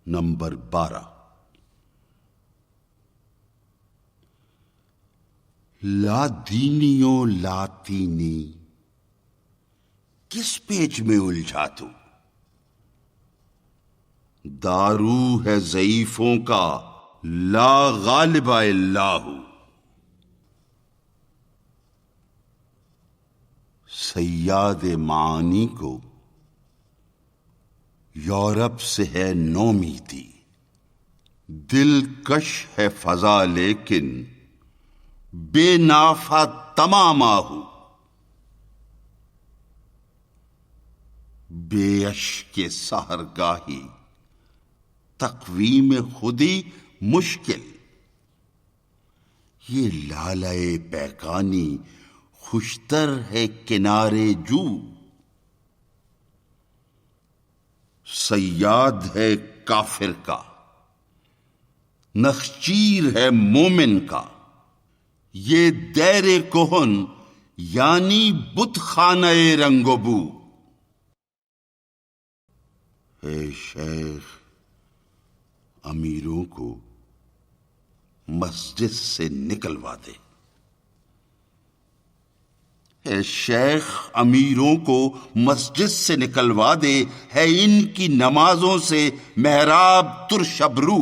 Number 12 لا دینیوں لاطینی کس پیچ میں الجھا تو؟ دارو ہے ضعیفوں کا لا غالب الا ہو۔ صیاد معانی کو یورپ سے ہے نومیدی، دلکش ہے فضا لیکن بے نافع تمام آہو۔ بے اشک سحرگاہی تقویم خودی مشکل، یہ لالۂ بیگانی خوشتر ہے کنارے جو۔ صیاد ہے کافر کا، نخچیر ہے مومن کا، یہ دیر کہن یعنی بت خانہ رنگ و بو۔ اے شیخ امیروں کو مسجد سے نکلوا دے، اے شیخ امیروں کو مسجد سے نکلوا دے، ہے ان کی نمازوں سے محراب ترش ابرو۔